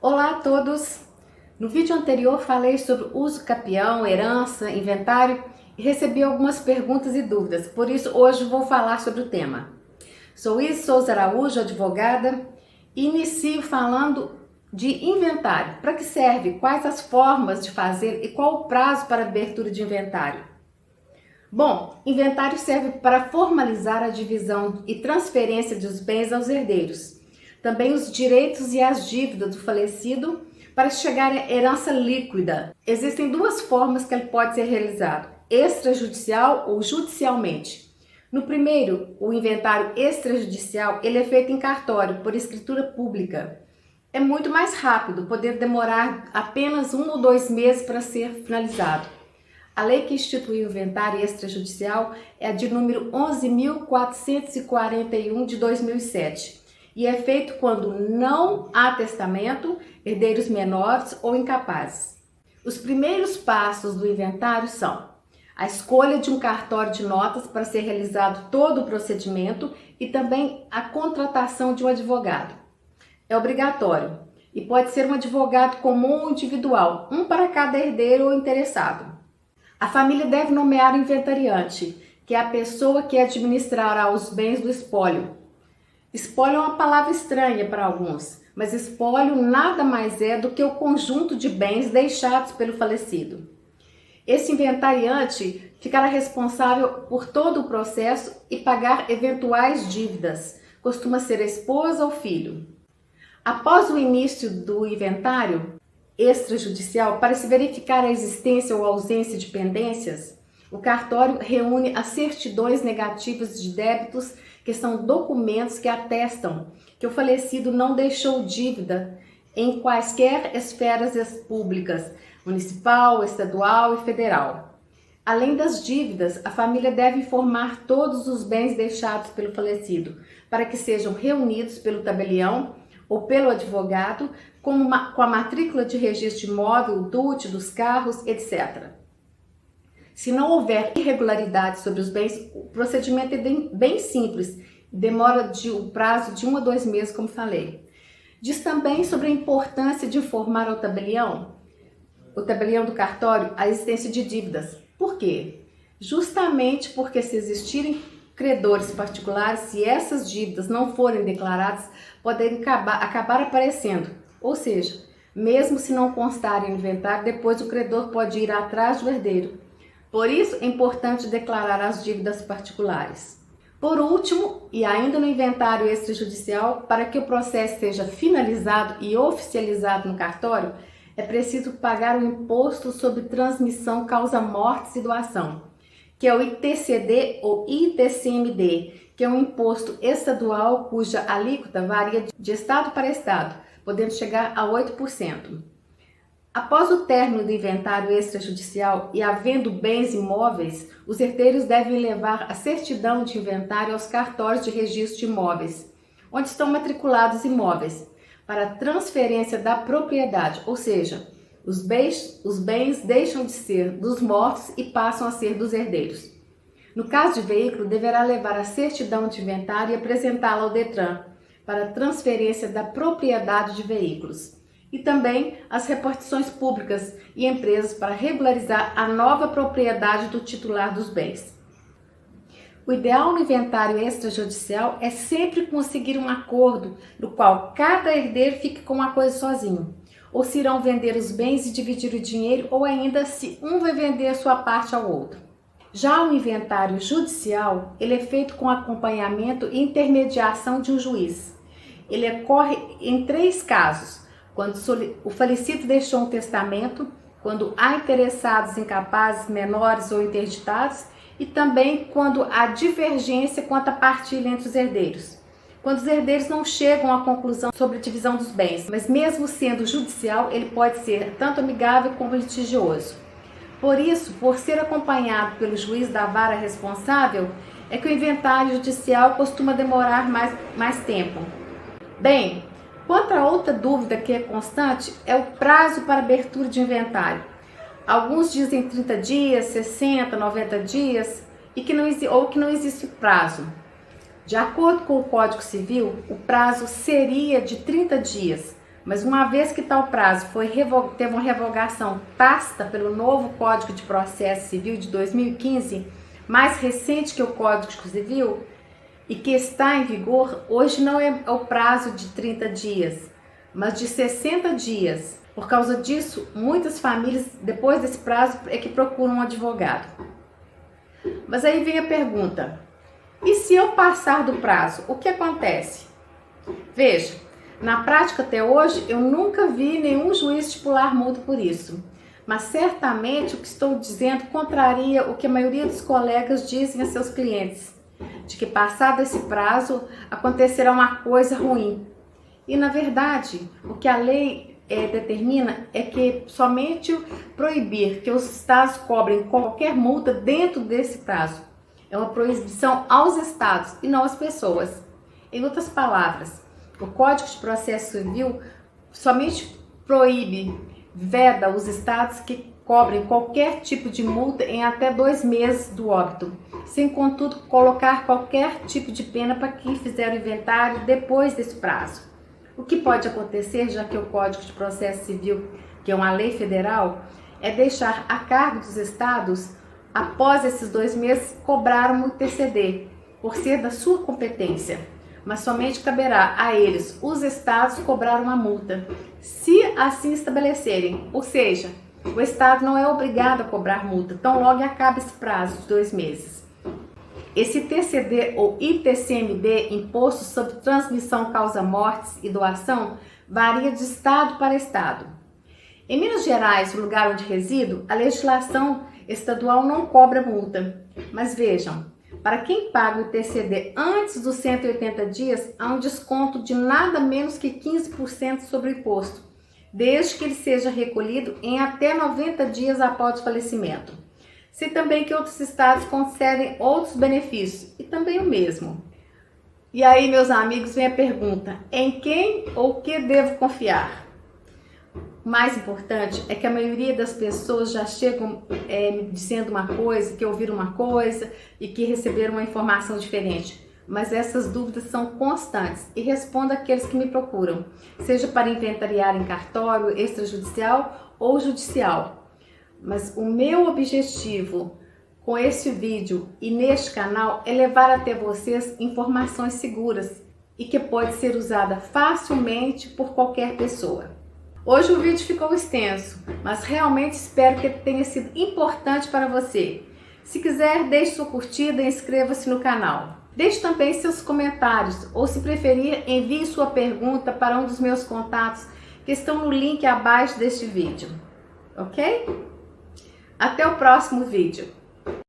Olá a todos! No vídeo anterior falei sobre uso capião, herança, inventário e recebi algumas perguntas e dúvidas, por isso hoje vou falar sobre o tema. Sou Isis Souza Araújo, advogada, e inicio falando de inventário. Para que serve? Quais as formas de fazer e qual o prazo para abertura de inventário? Bom, inventário serve para formalizar a divisão e transferência dos bens aos herdeiros. Também os direitos e as dívidas do falecido para chegar à herança líquida. Existem duas formas que ele pode ser realizado: extrajudicial ou judicialmente. No primeiro, o inventário extrajudicial, ele é feito em cartório, por escritura pública. É muito mais rápido, podendo demorar apenas 1 ou 2 meses para ser finalizado. A lei que institui o inventário extrajudicial é a de número 11.441 de 2007 e é feito quando não há testamento, herdeiros menores ou incapazes. Os primeiros passos do inventário são a escolha de um cartório de notas para ser realizado todo o procedimento e também a contratação de um advogado. É obrigatório e pode ser um advogado comum ou individual, um para cada herdeiro ou interessado. A família deve nomear o inventariante, que é a pessoa que administrará os bens do espólio. Espólio é uma palavra estranha para alguns, mas espólio nada mais é do que o conjunto de bens deixados pelo falecido. Esse inventariante ficará responsável por todo o processo e pagar eventuais dívidas. Costuma ser a esposa ou filho. Após o início do inventário extrajudicial, para se verificar a existência ou ausência de pendências, o cartório reúne as certidões negativas de débitos, que são documentos que atestam que o falecido não deixou dívida em quaisquer esferas públicas, municipal, estadual e federal. Além das dívidas, a família deve informar todos os bens deixados pelo falecido, para que sejam reunidos pelo tabelião ou pelo advogado, com a matrícula de registro de imóvel, o DUT dos carros, etc. Se não houver irregularidade sobre os bens, o procedimento é bem simples, demora o prazo de 1 a 2 meses, como falei. Diz também sobre a importância de informar ao tabelião, o tabelião do cartório, a existência de dívidas. Por quê? Justamente porque se existirem credores particulares, se essas dívidas não forem declaradas, podem acabar aparecendo. Ou seja, mesmo se não constarem no inventário, depois o credor pode ir atrás do herdeiro. Por isso é importante declarar as dívidas particulares. Por último, e ainda no inventário extrajudicial, para que o processo seja finalizado e oficializado no cartório, é preciso pagar o imposto sobre transmissão, causa-mortes e doação, que é o ITCD ou ITCMD, que é um imposto estadual cuja alíquota varia de estado para estado, podendo chegar a 8%. Após o término do inventário extrajudicial e havendo bens imóveis, os herdeiros devem levar a certidão de inventário aos cartórios de registro de imóveis, onde estão matriculados imóveis, para transferência da propriedade, ou seja, os bens deixam de ser dos mortos e passam a ser dos herdeiros. No caso de veículo, deverá levar a certidão de inventário e apresentá-la ao Detran para transferência da propriedade de veículos. E também as repartições públicas e empresas para regularizar a nova propriedade do titular dos bens. O ideal no inventário extrajudicial é sempre conseguir um acordo no qual cada herdeiro fique com uma coisa sozinho, ou se irão vender os bens e dividir o dinheiro, ou ainda se um vai vender a sua parte ao outro. Já o inventário judicial, ele é feito com acompanhamento e intermediação de um juiz. Ele ocorre em 3 casos: quando o falecido deixou um testamento, quando há interessados incapazes, menores ou interditados, e também quando há divergência quanto à partilha entre os herdeiros. Quando os herdeiros não chegam à conclusão sobre a divisão dos bens, mas mesmo sendo judicial, ele pode ser tanto amigável como litigioso. Por isso, por ser acompanhado pelo juiz da vara responsável, é que o inventário judicial costuma demorar mais tempo. Bem, quanto a outra dúvida que é constante, é o prazo para abertura de inventário. Alguns dizem 30 dias, 60, 90 dias, ou que não existe prazo. De acordo com o Código Civil, o prazo seria de 30 dias, Mas uma vez que tal prazo teve uma revogação tácita pelo novo Código de Processo Civil de 2015, mais recente que o Código Civil, e que está em vigor, hoje não é o prazo de 30 dias, mas de 60 dias. Por causa disso, muitas famílias, depois desse prazo, é que procuram um advogado. Mas aí vem a pergunta: e se eu passar do prazo, o que acontece? Veja, na prática até hoje, eu nunca vi nenhum juiz estipular multa por isso. Mas certamente o que estou dizendo contraria o que a maioria dos colegas dizem a seus clientes, de que passado esse prazo acontecerá uma coisa ruim. E na verdade, o que a lei determina é que somente proibir que os estados cobrem qualquer multa dentro desse prazo. É uma proibição aos estados e não às pessoas. Em outras palavras, o Código de Processo Civil somente proíbe, veda os estados que cobrem qualquer tipo de multa em até 2 meses do óbito, sem contudo colocar qualquer tipo de pena para quem fizer o inventário depois desse prazo. O que pode acontecer, já que o Código de Processo Civil, que é uma lei federal, é deixar a cargo dos estados, após esses 2 meses, cobrar uma UTCD, por ser da sua competência. Mas somente caberá a eles, os estados, cobrar uma multa, se assim estabelecerem. Ou seja, o estado não é obrigado a cobrar multa, tão logo acabe esse prazo de 2 meses. Esse TCD ou ITCMD, Imposto sobre Transmissão Causa-Mortes e Doação, varia de estado para estado. Em Minas Gerais, o lugar onde resido, a legislação estadual não cobra multa. Mas vejam, para quem paga o TCD antes dos 180 dias, há um desconto de nada menos que 15% sobre o imposto, desde que ele seja recolhido em até 90 dias após o falecimento. Sei também que outros estados concedem outros benefícios, e também o mesmo. E aí, meus amigos, vem a pergunta: em quem ou que devo confiar? O mais importante é que a maioria das pessoas já chegam me dizendo uma coisa, que ouviram uma coisa e que receberam uma informação diferente. Mas essas dúvidas são constantes e respondo àqueles que me procuram, seja para inventariar em cartório, extrajudicial ou judicial. Mas o meu objetivo com esse vídeo e neste canal é levar até vocês informações seguras e que pode ser usada facilmente por qualquer pessoa. Hoje o vídeo ficou extenso, mas realmente espero que tenha sido importante para você. Se quiser, deixe sua curtida e inscreva-se no canal. Deixe também seus comentários ou, se preferir, envie sua pergunta para um dos meus contatos que estão no link abaixo deste vídeo. Ok? Até o próximo vídeo.